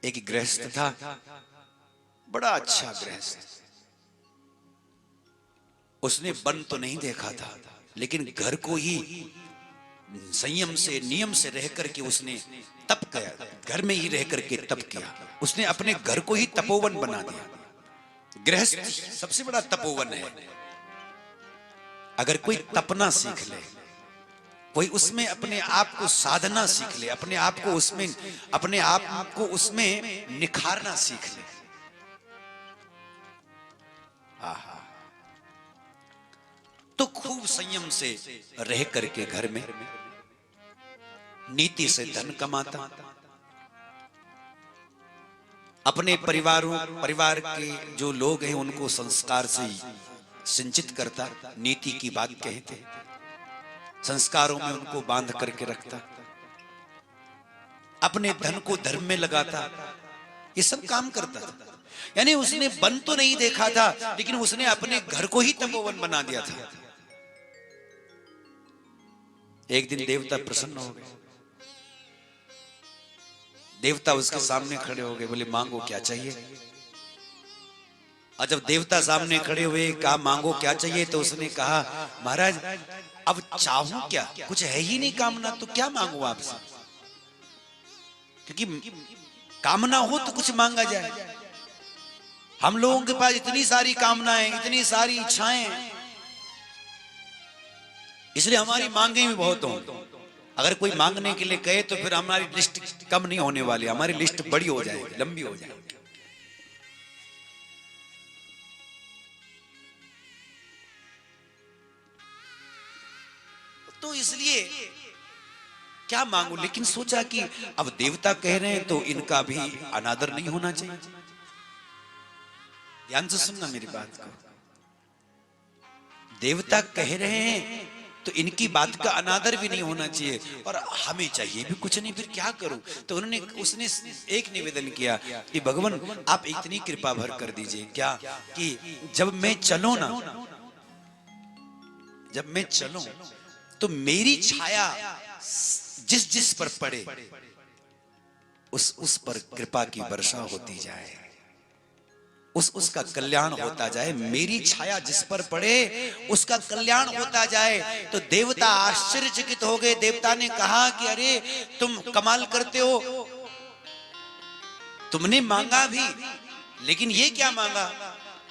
एक गृहस्थ था, बड़ा अच्छा गृहस्थ। उसने वन तो नहीं देखा था, लेकिन घर को ही संयम से नियम से रह करके उसने तप किया, घर में ही रह करके तप किया। उसने अपने घर को ही तपोवन बना दिया। गृहस्थ सबसे बड़ा तपोवन है। अगर कोई तपना सीख ले, कोई उसमें अपने आप को साधना सीख ले, अपने आप को उसमें निखारना सीख ले, आहा, तो खूब संयम से रह करके घर में नीति से धन कमाता, अपने परिवार के जो लोग हैं उनको संस्कार से सिंचित करता, नीति की बात कहते, संस्कारों में उनको बांध करके रखता, अपने धन को धर्म में लगाता, ये सब काम करता था। यानी उसने वन तो नहीं देखा था, लेकिन उसने अपने घर को ही तपोवन बना दिया था। एक दिन देवता प्रसन्न हो गए, देवता उसके सामने खड़े हो गए, बोले मांगो क्या चाहिए। और जब देवता सामने खड़े हुए, कहा मांगो क्या चाहिए, तो उसने कहा महाराज अब चाहूं क्या, कुछ है ही नहीं कामना, तो क्या मांगू आपसे, क्योंकि कामना हो तो कुछ मांगा जाए। हम लोगों के पास इतनी सारी कामनाएं, इतनी सारी इच्छाएं, इसलिए हमारी मांगे भी बहुत हों। अगर कोई मांगने के लिए कहे तो फिर हमारी लिस्ट कम नहीं होने वाली, हमारी लिस्ट बड़ी हो जाएगी, लंबी हो जाएगी। तो इसलिए क्या मांगू, लेकिन सोचा कि अब देवता कह रहे हैं तो इनका भी अनादर नहीं होना चाहिए। ध्यान से सुनना मेरी बात को, देवता कह रहे हैं तो इनकी बात का अनादर भी नहीं होना चाहिए, और हमें चाहिए भी कुछ नहीं, फिर क्या करूं। तो उसने एक निवेदन किया कि भगवान आप इतनी कृपा भर कर दीजिए क्या, कि जब मैं चलूं तो मेरी छाया जिस पर पड़े उस पर कृपा की वर्षा होती जाए, उसका कल्याण होता जाए। मेरी छाया जिस पर पड़े उसका कल्याण होता जाए। तो देवता आश्चर्यचकित हो गए। देवता ने कहा कि अरे तुम कमाल करते हो, तुमने मांगा भी, लेकिन ये क्या मांगा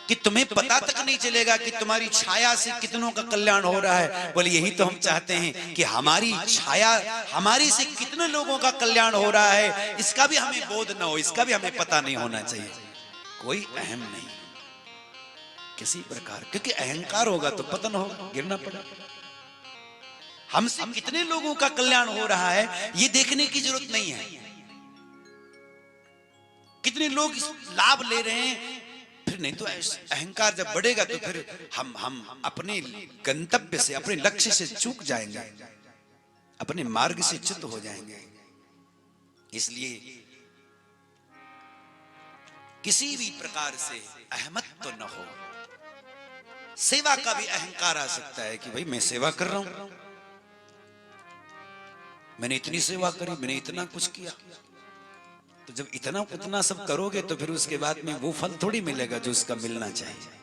कि तुम्हें पता तक नहीं चलेगा कि तुम्हारी छाया से कितनों का कल्याण हो रहा है। बोले यही तो हम चाहते हैं कि हमारी छाया, हमारी से कितने लोगों का कल्याण हो रहा है, इसका भी हमें बोध न हो, इसका भी हमें पता नहीं होना चाहिए। कोई अहम नहीं किसी प्रकार, क्योंकि अहंकार होगा तो पतन होगा, गिरना पड़ेगा। हमसे कितने लोगों का कल्याण हो रहा है ये देखने की जरूरत नहीं है, कितने लोग लाभ ले रहे हैं, फिर नहीं तो अहंकार जब बढ़ेगा तो फिर हम अपने गंतव्य से, अपने लक्ष्य से चूक जाएंगे, अपने मार्ग से च्युत हो जाएंगे। इसलिए किसी भी प्रकार से अहमत तो न हो। सेवा का भी अहंकार आ सकता है कि भाई मैं सेवा कर रहा हूं, मैंने इतनी सेवा करी, मैंने इतना कुछ किया। तो जब इतना उतना सब करोगे तो फिर उसके बाद में वो फल थोड़ी मिलेगा जो उसका मिलना चाहिए।